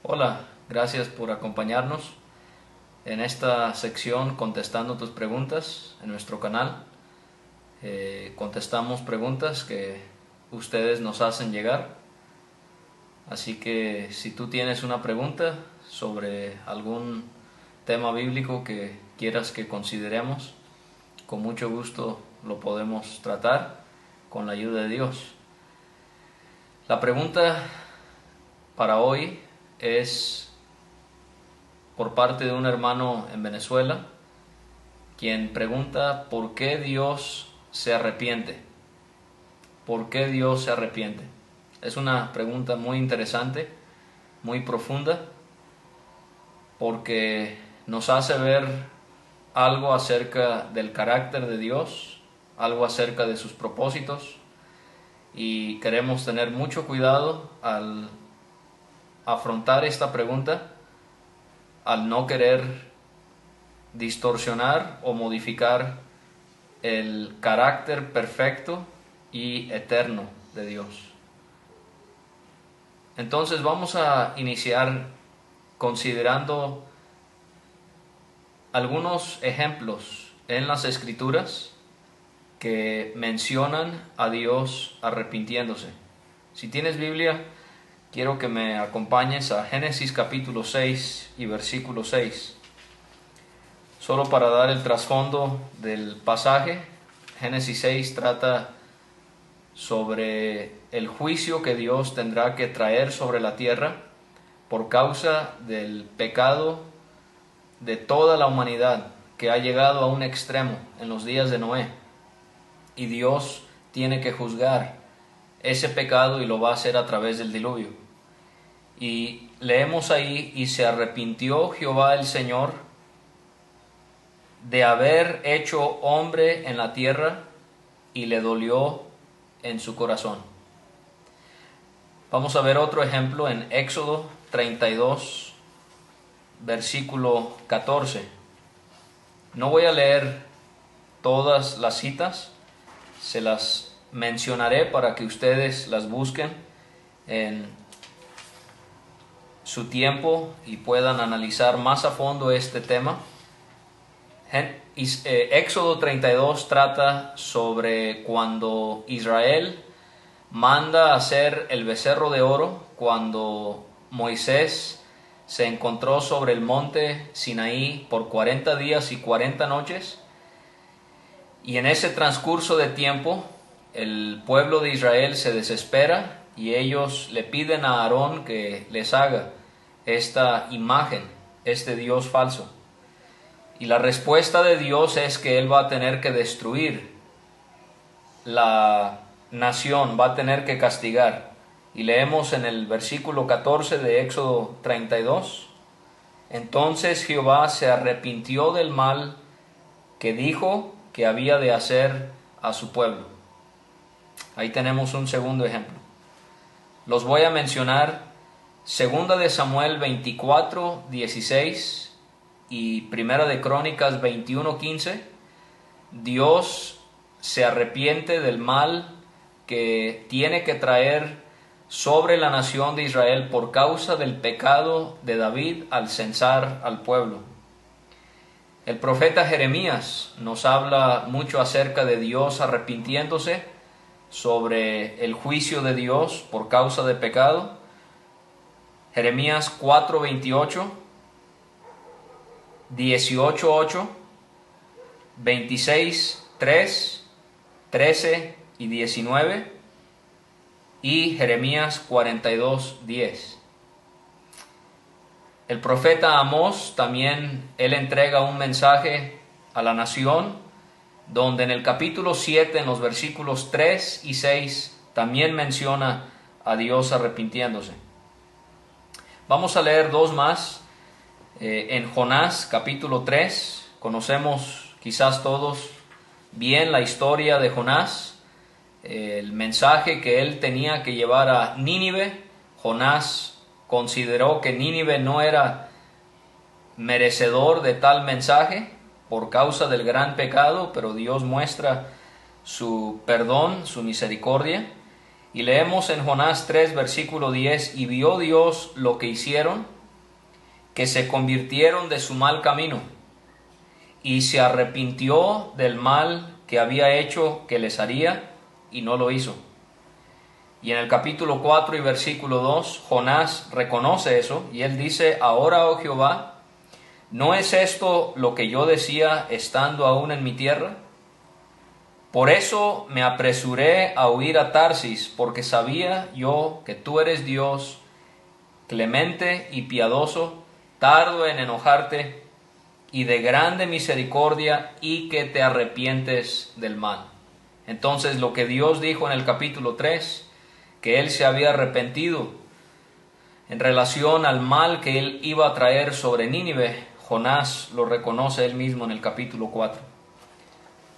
Hola, gracias por acompañarnos en esta sección contestando tus preguntas en nuestro canal. Contestamos preguntas que ustedes nos hacen llegar. Así que si tú tienes una pregunta sobre algún tema bíblico que quieras que consideremos, con mucho gusto lo podemos tratar con la ayuda de Dios. La pregunta para hoy es por parte de un hermano en Venezuela, quien pregunta ¿por qué Dios se arrepiente? ¿Por qué Dios se arrepiente? Es una pregunta muy interesante, muy profunda, porque nos hace ver algo acerca del carácter de Dios, algo acerca de sus propósitos, y queremos tener mucho cuidado al afrontar esta pregunta, al no querer distorsionar o modificar el carácter perfecto y eterno de Dios. Entonces vamos a iniciar considerando algunos ejemplos en las Escrituras que mencionan a Dios arrepintiéndose. Si tienes Biblia, quiero que me acompañes a Génesis capítulo 6 y versículo 6. Solo para dar el trasfondo del pasaje, Génesis 6 trata sobre el juicio que Dios tendrá que traer sobre la tierra por causa del pecado de toda la humanidad que ha llegado a un extremo en los días de Noé. Y Dios tiene que juzgar ese pecado y lo va a hacer a través del diluvio. Y leemos ahí, y se arrepintió Jehová el Señor de haber hecho hombre en la tierra, y le dolió en su corazón. Vamos a ver otro ejemplo en Éxodo 32, versículo 14. No voy a leer todas las citas, se las mencionaré para que ustedes las busquen en su tiempo y puedan analizar más a fondo este tema. Éxodo 32 trata sobre cuando Israel manda hacer el becerro de oro, cuando Moisés se encontró sobre el monte Sinaí por 40 días y 40 noches, y en ese transcurso de tiempo el pueblo de Israel se desespera y ellos le piden a Aarón que les haga esta imagen, este Dios falso. Y la respuesta de Dios es que Él va a tener que destruir la nación, va a tener que castigar. Y leemos en el versículo 14 de Éxodo 32. Entonces Jehová se arrepintió del mal que dijo que había de hacer a su pueblo. Ahí tenemos un segundo ejemplo. Los voy a mencionar: Segunda de Samuel 24, 16 y Primera de Crónicas 21, 15. Dios se arrepiente del mal que tiene que traer sobre la nación de Israel por causa del pecado de David al censar al pueblo. El profeta Jeremías nos habla mucho acerca de Dios arrepintiéndose sobre el juicio de Dios por causa de pecado. Jeremías 4:28, 18:8, 26:3, 13 y 19, y Jeremías 42:10. El profeta Amós también, él entrega un mensaje a la nación, donde en el capítulo 7, en los versículos 3 y 6, también menciona a Dios arrepintiéndose. Vamos a leer dos más. En Jonás capítulo 3, conocemos quizás todos bien la historia de Jonás, el mensaje que él tenía que llevar a Nínive. Jonás consideró que Nínive no era merecedor de tal mensaje por causa del gran pecado, pero Dios muestra su perdón, su misericordia. Y leemos en Jonás 3, versículo 10, y vio Dios lo que hicieron, que se convirtieron de su mal camino, y se arrepintió del mal que había hecho que les haría, y no lo hizo. Y en el capítulo 4 y versículo 2, Jonás reconoce eso, y él dice: ahora, oh Jehová, ¿no es esto lo que yo decía estando aún en mi tierra? Por eso me apresuré a huir a Tarsis, porque sabía yo que tú eres Dios, clemente y piadoso, tardo en enojarte y de grande misericordia, y que te arrepientes del mal. Entonces lo que Dios dijo en el capítulo 3, que él se había arrepentido en relación al mal que él iba a traer sobre Nínive, Jonás lo reconoce él mismo en el capítulo 4.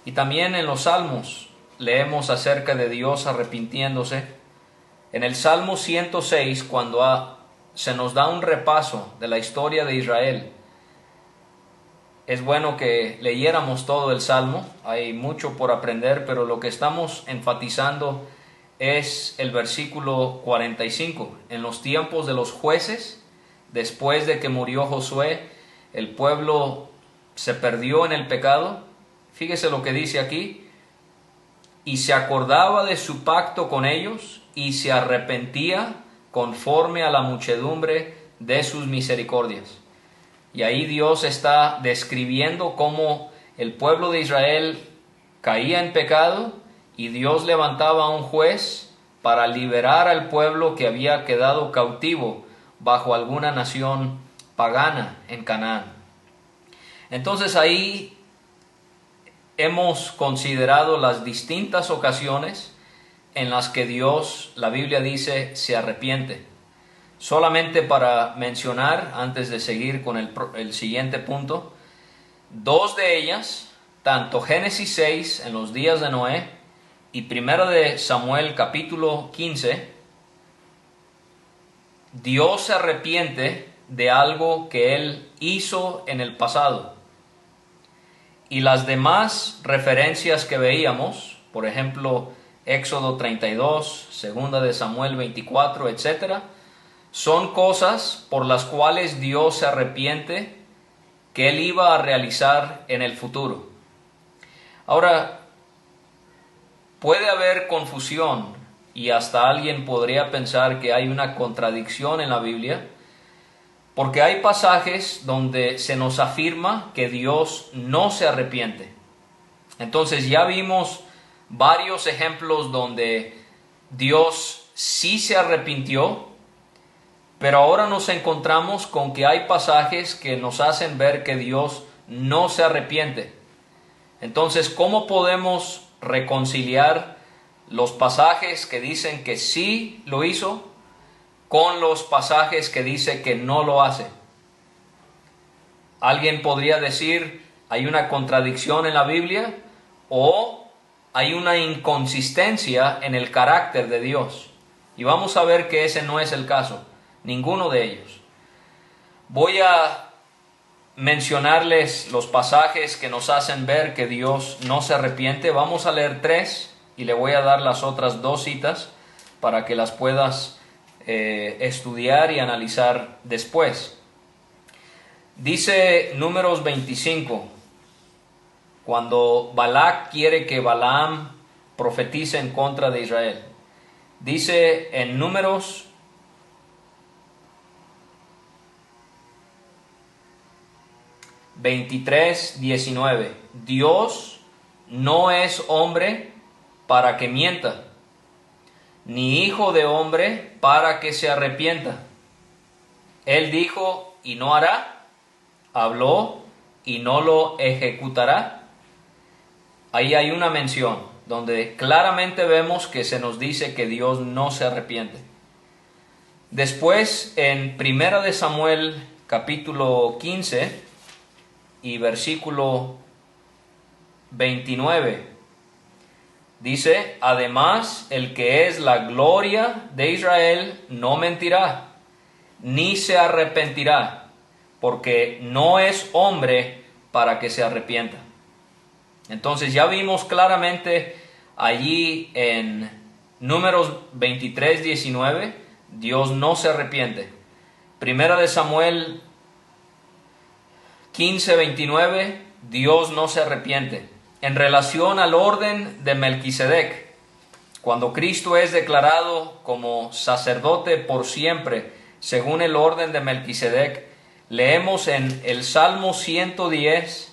Y también en los Salmos leemos acerca de Dios arrepintiéndose. En el Salmo 106, cuando se nos da un repaso de la historia de Israel, es bueno que leyéramos todo el Salmo, hay mucho por aprender, pero lo que estamos enfatizando es el versículo 45. En los tiempos de los jueces, después de que murió Josué, el pueblo se perdió en el pecado. Fíjese lo que dice aquí: y se acordaba de su pacto con ellos, y se arrepentía conforme a la muchedumbre de sus misericordias. Y ahí Dios está describiendo cómo el pueblo de Israel caía en pecado, y Dios levantaba a un juez para liberar al pueblo que había quedado cautivo bajo alguna nación pagana en Canaán. Entonces ahí hemos considerado las distintas ocasiones en las que Dios, la Biblia dice, se arrepiente. Solamente para mencionar, antes de seguir con el siguiente punto, dos de ellas, tanto Génesis 6 en los días de Noé y Primera de Samuel capítulo 15, Dios se arrepiente de algo que él hizo en el pasado. Y las demás referencias que veíamos, por ejemplo, Éxodo 32, Segunda de Samuel 24, etc., son cosas por las cuales Dios se arrepiente que él iba a realizar en el futuro. Ahora, puede haber confusión y hasta alguien podría pensar que hay una contradicción en la Biblia, porque hay pasajes donde se nos afirma que Dios no se arrepiente. Entonces ya vimos varios ejemplos donde Dios sí se arrepintió, pero ahora nos encontramos con que hay pasajes que nos hacen ver que Dios no se arrepiente. Entonces, ¿cómo podemos reconciliar los pasajes que dicen que sí lo hizo con los pasajes que dice que no lo hace? Alguien podría decir, ¿hay una contradicción en la Biblia? ¿O hay una inconsistencia en el carácter de Dios? Y vamos a ver que ese no es el caso, ninguno de ellos. Voy a mencionarles los pasajes que nos hacen ver que Dios no se arrepiente. Vamos a leer 3 y le voy a dar las otras 2 citas para que las puedas estudiar y analizar después. Dice Números 25, cuando Balac quiere que Balaam profetice en contra de Israel. Dice en Números 23:19, Dios no es hombre para que mienta, ni hijo de hombre para que se arrepienta. Él dijo y no hará, habló y no lo ejecutará. Ahí hay una mención donde claramente vemos que se nos dice que Dios no se arrepiente. Después, en Primera de Samuel capítulo 15 y versículo 29, dice: además, el que es la gloria de Israel no mentirá, ni se arrepentirá, porque no es hombre para que se arrepienta. Entonces ya vimos claramente allí en Números 23:19, Dios no se arrepiente. Primera de Samuel 15:29, Dios no se arrepiente. En relación al orden de Melquisedec, cuando Cristo es declarado como sacerdote por siempre, según el orden de Melquisedec, leemos en el Salmo 110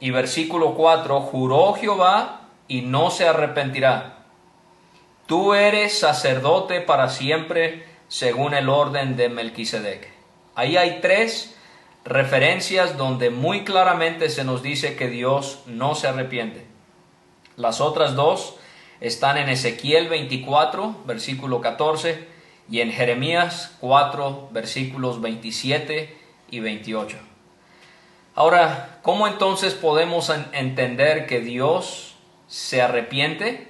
y versículo 4, juró Jehová y no se arrepentirá. Tú eres sacerdote para siempre, según el orden de Melquisedec. Ahí hay 3 referencias donde muy claramente se nos dice que Dios no se arrepiente. Las otras 2 están en Ezequiel 24, versículo 14, y en Jeremías 4, versículos 27 y 28. Ahora, ¿cómo entonces podemos entender que Dios se arrepiente?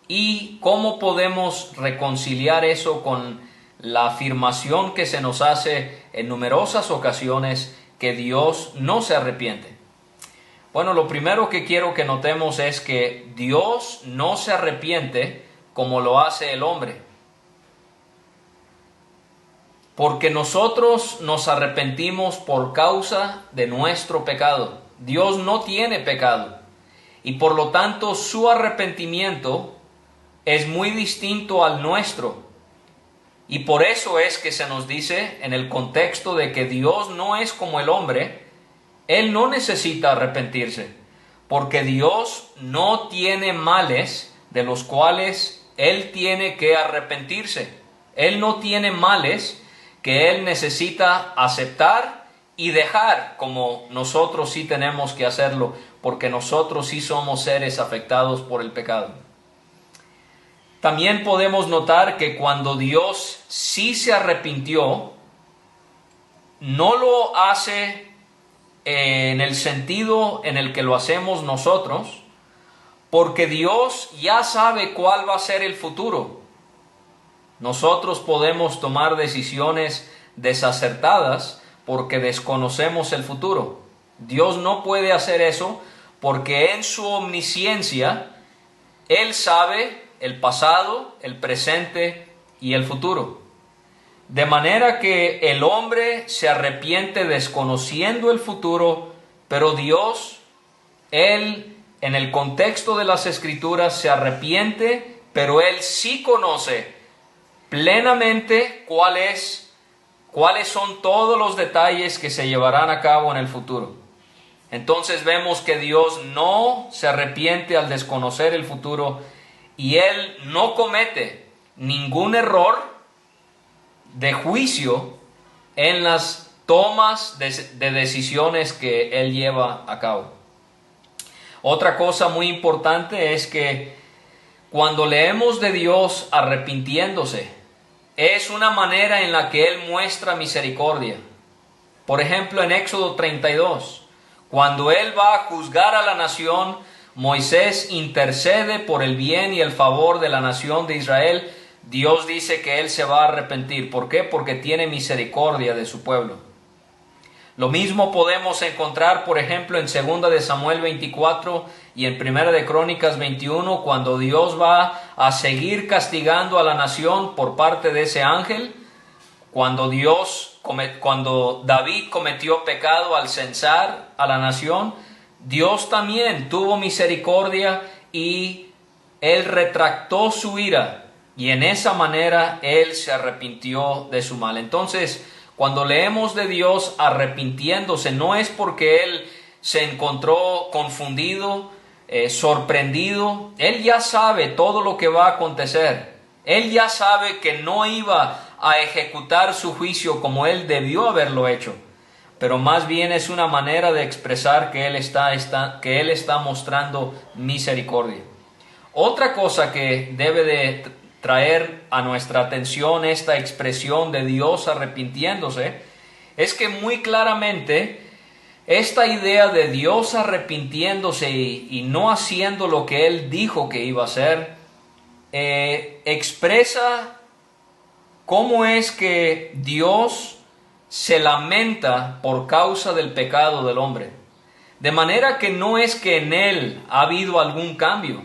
¿Y cómo podemos reconciliar eso con la afirmación que se nos hace en numerosas ocasiones que Dios no se arrepiente? Bueno, lo primero que quiero que notemos es que Dios no se arrepiente como lo hace el hombre. Porque nosotros nos arrepentimos por causa de nuestro pecado. Dios no tiene pecado. Y por lo tanto su arrepentimiento es muy distinto al nuestro. Y por eso es que se nos dice en el contexto de que Dios no es como el hombre. Él no necesita arrepentirse, porque Dios no tiene males de los cuales Él tiene que arrepentirse. Él no tiene males que Él necesita aceptar y dejar, como nosotros sí tenemos que hacerlo, porque nosotros sí somos seres afectados por el pecado. También podemos notar que cuando Dios sí se arrepintió, no lo hace en el sentido en el que lo hacemos nosotros, porque Dios ya sabe cuál va a ser el futuro. Nosotros podemos tomar decisiones desacertadas porque desconocemos el futuro. Dios no puede hacer eso porque en su omnisciencia Él sabe el pasado, el presente y el futuro. De manera que el hombre se arrepiente desconociendo el futuro, pero Dios, Él, en el contexto de las Escrituras, se arrepiente, pero Él sí conoce plenamente cuáles son todos los detalles que se llevarán a cabo en el futuro. Entonces vemos que Dios no se arrepiente al desconocer el futuro y Él no comete ningún error de juicio en las tomas de decisiones que Él lleva a cabo. Otra cosa muy importante es que cuando leemos de Dios arrepintiéndose, es una manera en la que Él muestra misericordia. Por ejemplo, en Éxodo 32, cuando Él va a juzgar a la nación, Moisés intercede por el bien y el favor de la nación de Israel. Dios dice que Él se va a arrepentir. ¿Por qué? Porque tiene misericordia de su pueblo. Lo mismo podemos encontrar, por ejemplo, en 2 de Samuel 24 y en 1 de Crónicas 21, cuando Dios va a seguir castigando a la nación por parte de ese ángel, cuando David cometió pecado al censar a la nación, Dios también tuvo misericordia y Él retractó su ira. Y en esa manera Él se arrepintió de su mal. Entonces, cuando leemos de Dios arrepintiéndose, no es porque Él se encontró confundido, sorprendido. Él ya sabe todo lo que va a acontecer. Él ya sabe que no iba a ejecutar su juicio como Él debió haberlo hecho. Pero más bien es una manera de expresar que Él está mostrando misericordia. Otra cosa que debe de traer a nuestra atención esta expresión de Dios arrepintiéndose es que muy claramente esta idea de Dios arrepintiéndose y no haciendo lo que Él dijo que iba a hacer expresa cómo es que Dios se lamenta por causa del pecado del hombre. De manera que no es que en Él ha habido algún cambio.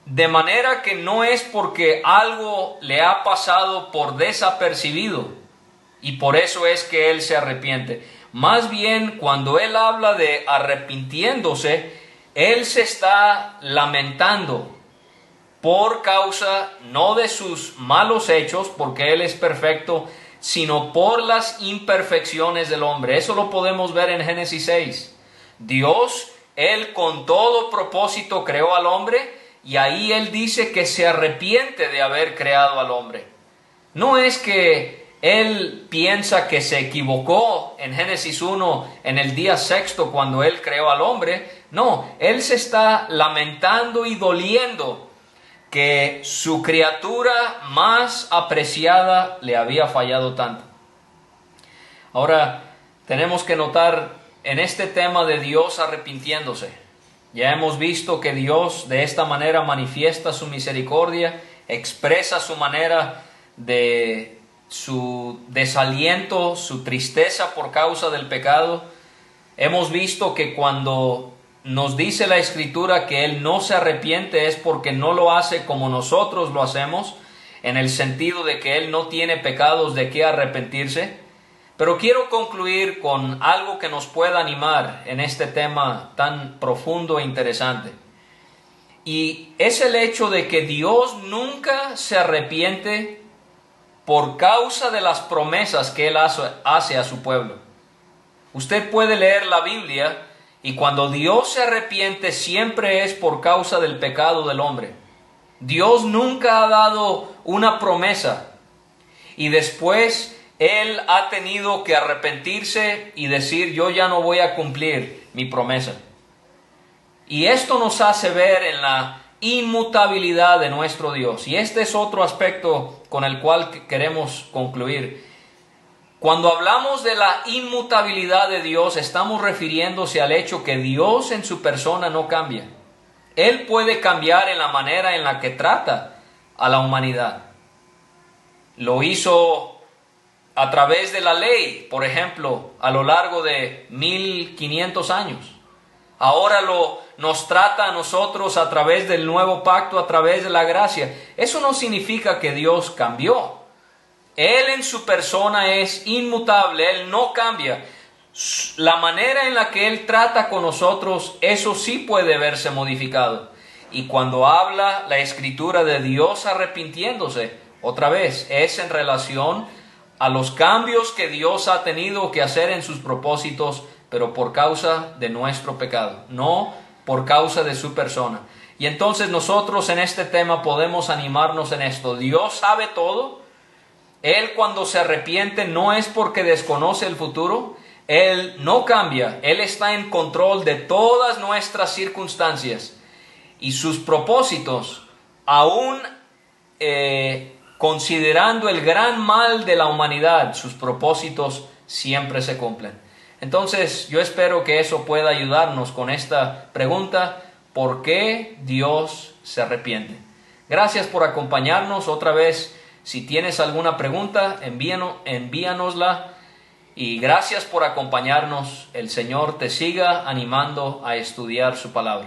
De manera que no es porque algo le ha pasado por desapercibido y por eso es que Él se arrepiente. Más bien, cuando él habla de arrepintiéndose, él se está lamentando por causa no de sus malos hechos, porque él es perfecto, sino por las imperfecciones del hombre. Eso lo podemos ver en Génesis 6. Dios, él con todo propósito creó al hombre, y ahí él dice que se arrepiente de haber creado al hombre. No es que él piensa que se equivocó en Génesis 1 en el día sexto cuando él creó al hombre. No, él se está lamentando y doliendo que su criatura más apreciada le había fallado tanto. Ahora, tenemos que notar en este tema de Dios arrepintiéndose. Ya hemos visto que Dios de esta manera manifiesta su misericordia, expresa su manera de su desaliento, su tristeza por causa del pecado. Hemos visto que cuando nos dice la Escritura que Él no se arrepiente es porque no lo hace como nosotros lo hacemos, en el sentido de que Él no tiene pecados de qué arrepentirse. Pero quiero concluir con algo que nos pueda animar en este tema tan profundo e interesante. Y es el hecho de que Dios nunca se arrepiente por causa de las promesas que Él hace a su pueblo. Usted puede leer la Biblia y cuando Dios se arrepiente siempre es por causa del pecado del hombre. Dios nunca ha dado una promesa y después Él ha tenido que arrepentirse y decir: yo ya no voy a cumplir mi promesa. Y esto nos hace ver en la inmutabilidad de nuestro Dios. Y este es otro aspecto con el cual queremos concluir. Cuando hablamos de la inmutabilidad de Dios, estamos refiriéndose al hecho que Dios en su persona no cambia. Él puede cambiar en la manera en la que trata a la humanidad. Lo hizo a través de la ley, por ejemplo, a lo largo de 1500 años. Ahora nos trata a nosotros a través del nuevo pacto, a través de la gracia. Eso no significa que Dios cambió. Él en su persona es inmutable, Él no cambia. La manera en la que Él trata con nosotros, eso sí puede verse modificado. Y cuando habla la Escritura de Dios arrepintiéndose, otra vez, es en relación a los cambios que Dios ha tenido que hacer en sus propósitos, pero por causa de nuestro pecado, no por causa de su persona. Y entonces nosotros en este tema podemos animarnos en esto. Dios sabe todo. Él cuando se arrepiente no es porque desconoce el futuro. Él no cambia. Él está en control de todas nuestras circunstancias. Y sus propósitos, aún considerando el gran mal de la humanidad, sus propósitos siempre se cumplen. Entonces, yo espero que eso pueda ayudarnos con esta pregunta: ¿por qué Dios se arrepiente? Gracias por acompañarnos otra vez. Si tienes alguna pregunta, envíanosla. Y gracias por acompañarnos. El Señor te siga animando a estudiar su palabra.